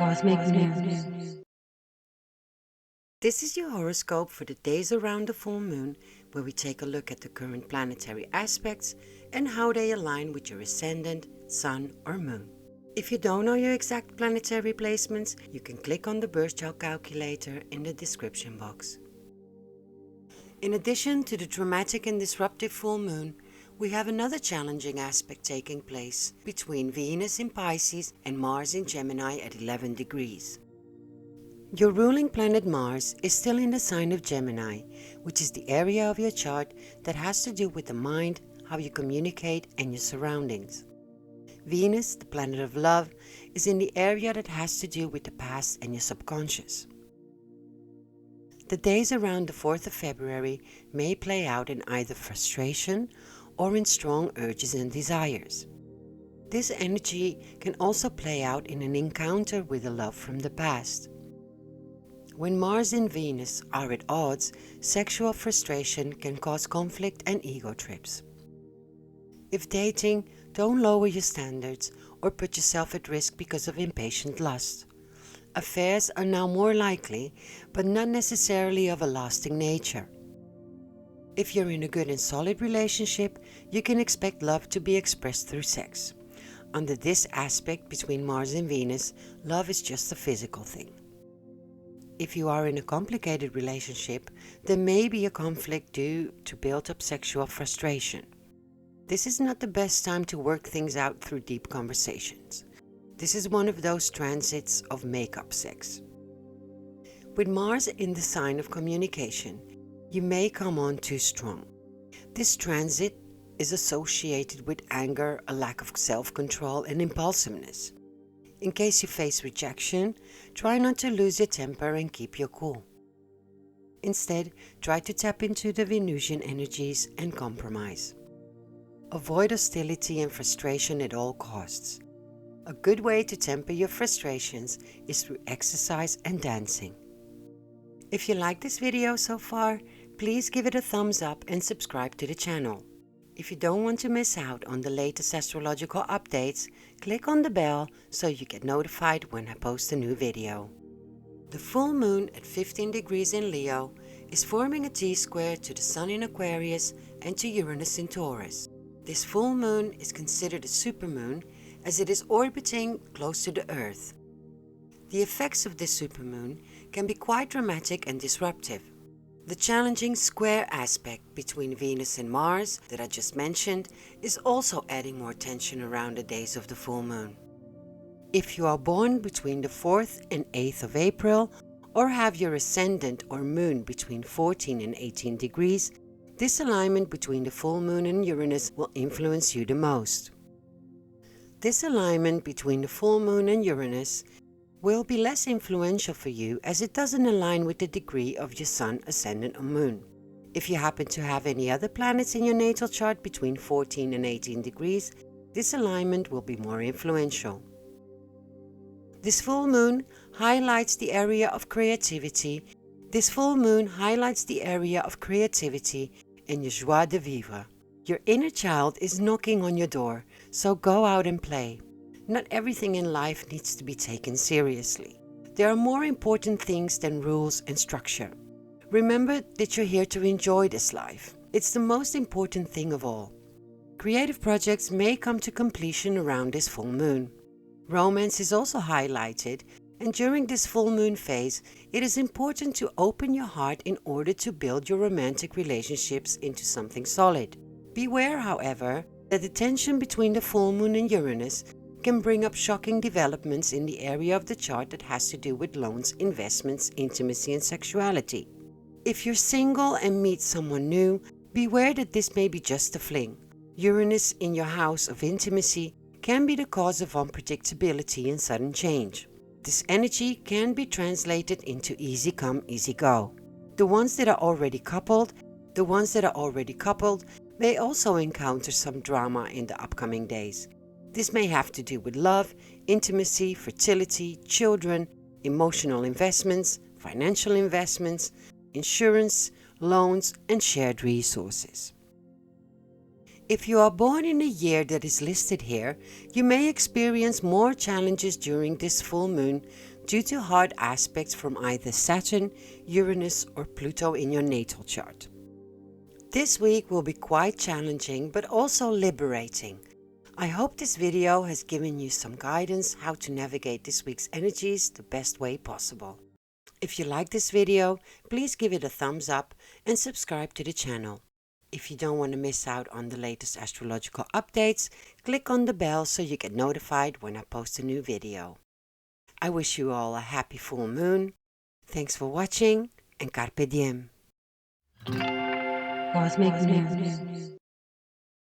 Cosmic News. This is your horoscope for the days around the full moon, where we take a look at the current planetary aspects and how they align with your ascendant, sun or moon. If you don't know your exact planetary placements, you can click on the birth chart calculator in the description box. In addition to the dramatic and disruptive full moon, we have another challenging aspect taking place between Venus in Pisces and Mars in Gemini at 11 degrees. Your ruling planet Mars is still in the sign of Gemini, which is the area of your chart that has to do with the mind, how you communicate, and your surroundings. Venus, the planet of love, is in the area that has to do with the past and your subconscious. The days around the 4th of February may play out in either frustration or in strong urges and desires. This energy can also play out in an encounter with a love from the past. When Mars and Venus are at odds, sexual frustration can cause conflict and ego trips. If dating, don't lower your standards or put yourself at risk because of impatient lust. Affairs are now more likely, but not necessarily of a lasting nature. If you're in a good and solid relationship, you can expect love to be expressed through sex. Under this aspect between Mars and Venus, love is just a physical thing. If you are in a complicated relationship, there may be a conflict due to built-up sexual frustration. This is not the best time to work things out through deep conversations. This is one of those transits of make-up sex. With Mars in the sign of communication, you may come on too strong. This transit is associated with anger, a lack of self-control, and impulsiveness. In case you face rejection, try not to lose your temper and keep your cool. Instead, try to tap into the Venusian energies and compromise. Avoid hostility and frustration at all costs. A good way to temper your frustrations is through exercise and dancing. If you like this video so far, please give it a thumbs up and subscribe to the channel. If you don't want to miss out on the latest astrological updates, click on the bell so you get notified when I post a new video. The full moon at 15 degrees in Leo is forming a T-square to the Sun in Aquarius and to Uranus in Taurus. This full moon is considered a supermoon as it is orbiting close to the Earth. The effects of this supermoon can be quite dramatic and disruptive. The challenging square aspect between Venus and Mars that I just mentioned is also adding more tension around the days of the full moon. If you are born between the 4th and 8th of April or have your ascendant or moon between 14 and 18 degrees, this alignment between the full moon and Uranus will influence you the most. This alignment between the full moon and Uranus will be less influential for you as it doesn't align with the degree of your sun, ascendant or moon. If you happen to have any other planets in your natal chart between 14 and 18 degrees, this alignment will be more influential. This full moon highlights the area of creativity. This full moon highlights the area of creativity and your joie de vivre. Your inner child is knocking on your door, so go out and play. Not everything in life needs to be taken seriously. There are more important things than rules and structure. Remember that you're here to enjoy this life. It's the most important thing of all. Creative projects may come to completion around this full moon. Romance is also highlighted, and during this full moon phase, it is important to open your heart in order to build your romantic relationships into something solid. Beware, however, that the tension between the full moon and Uranus can bring up shocking developments in the area of the chart that has to do with loans, investments, intimacy, and sexuality. If you're single and meet someone new, beware that this may be just a fling. Uranus in your house of intimacy can be the cause of unpredictability and sudden change. This energy can be translated into easy come, easy go. The ones that are already coupled may also encounter some drama in the upcoming days. This may have to do with love, intimacy, fertility, children, emotional investments, financial investments, insurance, loans, and shared resources. If you are born in a year that is listed here, you may experience more challenges during this full moon due to hard aspects from either Saturn, Uranus or Pluto in your natal chart. This week will be quite challenging but also liberating. I hope this video has given you some guidance how to navigate this week's energies the best way possible. If you like this video, please give it a thumbs up and subscribe to the channel. If you don't want to miss out on the latest astrological updates, click on the bell so you get notified when I post a new video. I wish you all a happy full moon. Thanks for watching and carpe diem. Cosmic News.